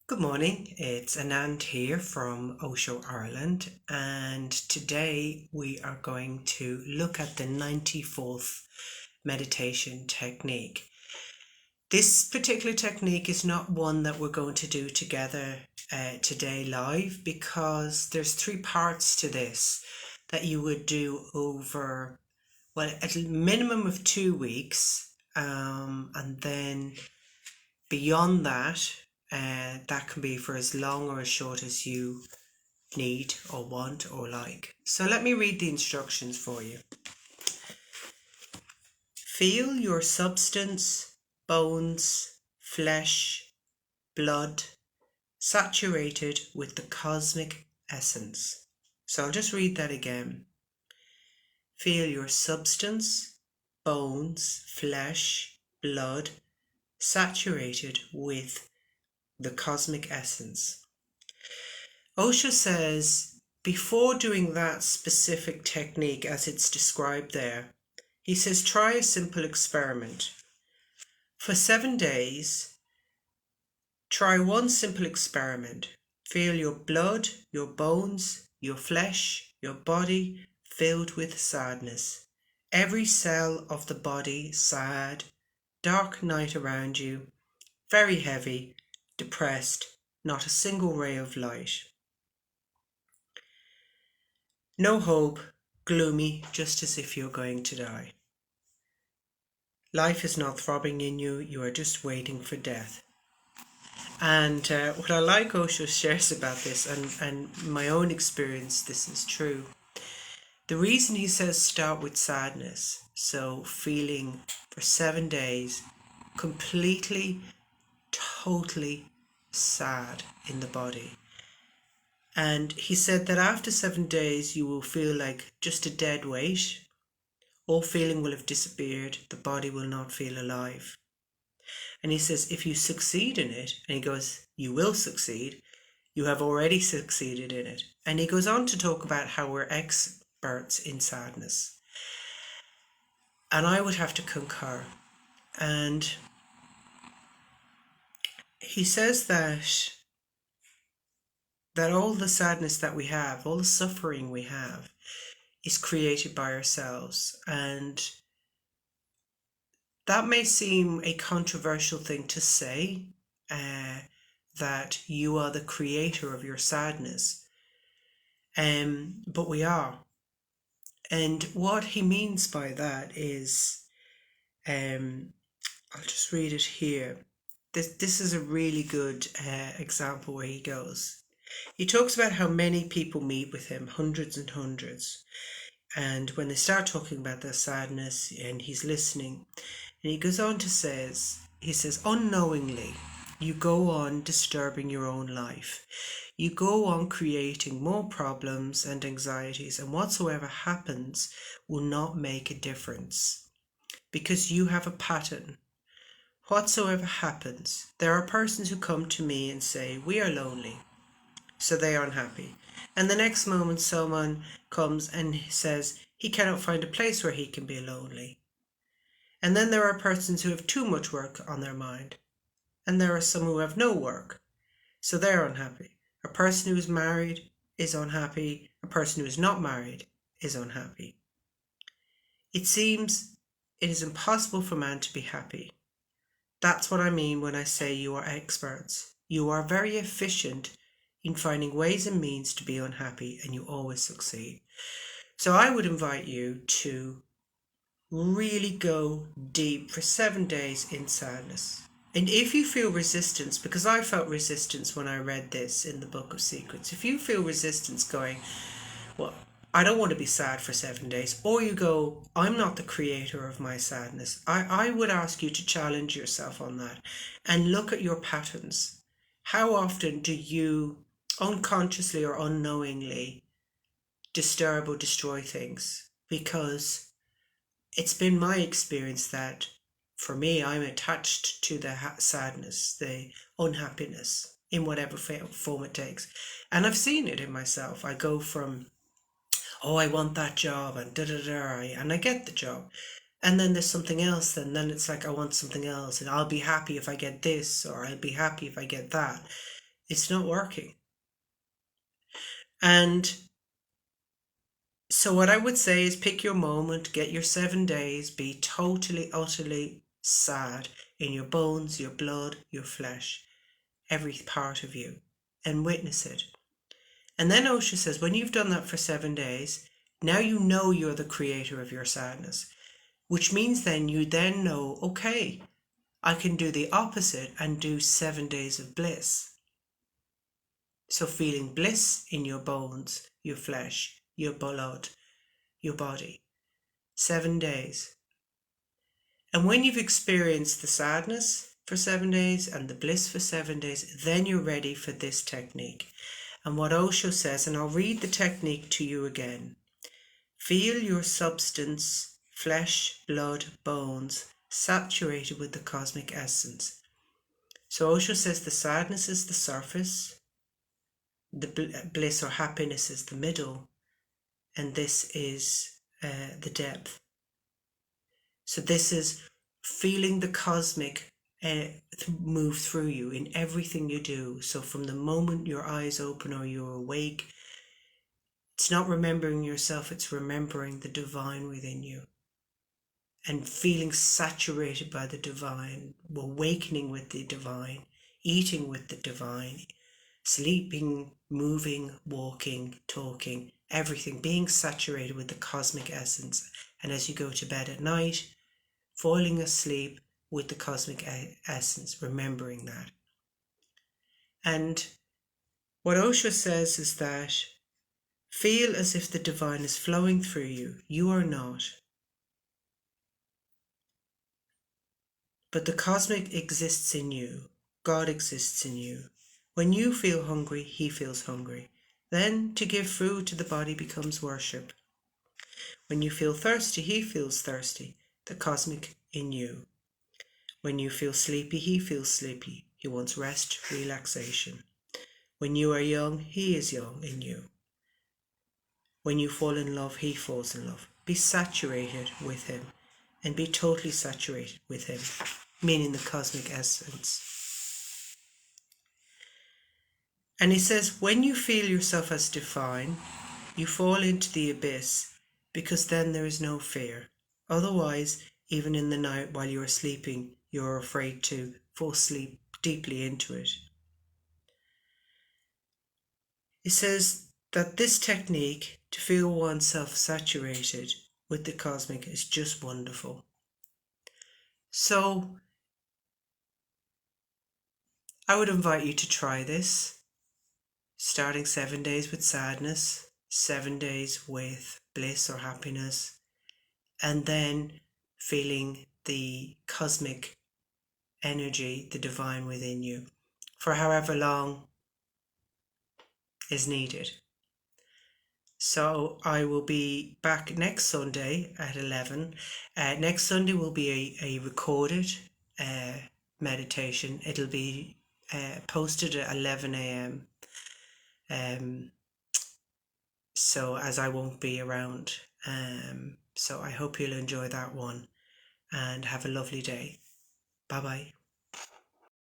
Good morning, it's Anand here from Osho, Ireland, and today we are going to look at the 94th meditation technique. This particular technique is not one that we're going to do together today live because there's three parts to this that you would do over, well, at a minimum of 2 weeks, and then beyond that, that can be for as long or as short as you need or want or like. So let me read the instructions for you. Feel your substance, bones, flesh, blood saturated with the cosmic essence. So I'll just read that again. Feel your substance, bones, flesh, blood saturated with the cosmic essence. Osho says before doing that specific technique as it's described there, he says try a simple experiment. For 7 days, try one simple experiment. Feel your blood, your bones, your flesh, your body filled with sadness. Every cell of the body sad, dark night around you, very heavy, depressed, not a single ray of light. No hope, gloomy, just as if you're going to die. Life is not throbbing in you, you are just waiting for death. And what I like Osho shares about this, and my own experience, this is true. The reason he says start with sadness, so feeling for 7 days completely, totally sad in the body. And he said that after 7 days you will feel like just a dead weight. All feeling will have disappeared. The body will not feel alive. And he says, if you succeed in it, and he goes, you will succeed. You have already succeeded in it. And he goes on to talk about how we're experts in sadness. And I would have to concur. And he says that all the sadness that we have, all the suffering we have, is created by ourselves. And that may seem a controversial thing to say, that you are the creator of your sadness, but we are. And what he means by that is, I'll just read it here. This is a really good example where he goes. He talks about how many people meet with him, hundreds and hundreds. And when they start talking about their sadness and he's listening, and he goes on to he says, unknowingly, you go on disturbing your own life. You go on creating more problems and anxieties, and whatsoever happens will not make a difference because you have a pattern. Whatsoever happens, there are persons who come to me and say, we are lonely, so they are unhappy. And the next moment someone comes and says he cannot find a place where he can be lonely. And then there are persons who have too much work on their mind. And there are some who have no work, so they're unhappy. A person who is married is unhappy. A person who is not married is unhappy. It seems it is impossible for man to be happy. That's what I mean when I say you are experts. You are very efficient in finding ways and means to be unhappy, and you always succeed. So I would invite you to really go deep for 7 days in sadness. And if you feel resistance, because I felt resistance when I read this in the Book of Secrets, if you feel resistance going, well, I don't want to be sad for 7 days, or you go, I'm not the creator of my sadness, I would ask you to challenge yourself on that and look at your patterns. How often do you unconsciously or unknowingly disturb or destroy things? Because it's been my experience that for me, I'm attached to the sadness, the unhappiness in whatever form it takes. And I've seen it in myself. I go from, oh, I want that job and and I get the job. And then there's something else, and then it's like, I want something else, and I'll be happy if I get this, or I'll be happy if I get that. It's not working. And so what I would say is pick your moment, get your 7 days, be totally, utterly sad in your bones, your blood, your flesh, every part of you, and witness it. And then Osho says, when you've done that for 7 days, now you know you're the creator of your sadness, which means then you then know, okay, I can do the opposite and do 7 days of bliss. So feeling bliss in your bones, your flesh, your blood, your body. 7 days. And when you've experienced the sadness for 7 days and the bliss for 7 days, then you're ready for this technique. And what Osho says, and I'll read the technique to you again. Feel your substance, flesh, blood, bones, saturated with the cosmic essence. So Osho says the sadness is the surface, the bliss or happiness is the middle, and this is the depth. So this is feeling the cosmic move through you in everything you do. So from the moment your eyes open or you're awake, it's not remembering yourself, it's remembering the divine within you. And feeling saturated by the divine, awakening with the divine, eating with the divine, sleeping, moving, walking, talking, everything, being saturated with the cosmic essence. And as you go to bed at night, falling asleep with the cosmic essence, remembering that. And what Osho says is that feel as if the divine is flowing through you. You are not. But the cosmic exists in you. God exists in you. When you feel hungry, he feels hungry. Then to give food to the body becomes worship. When you feel thirsty, he feels thirsty. The cosmic in you. When you feel sleepy, he feels sleepy. He wants rest, relaxation. When you are young, he is young in you. When you fall in love, he falls in love. Be saturated with him and be totally saturated with him, meaning the cosmic essence. And he says, when you feel yourself as divine, you fall into the abyss, because then there is no fear. Otherwise, even in the night while you are sleeping, you are afraid to fall asleep deeply into it. It says that this technique to feel oneself saturated with the cosmic is just wonderful. So I would invite you to try this, starting 7 days with sadness, 7 days with bliss or happiness, and then feeling the cosmic energy, the divine within you, for however long is needed. So I will be back next Sunday at 11. Next Sunday will be a recorded meditation. It'll be posted at 11 a.m. So as I won't be around. So I hope you'll enjoy that one and have a lovely day. Bye bye.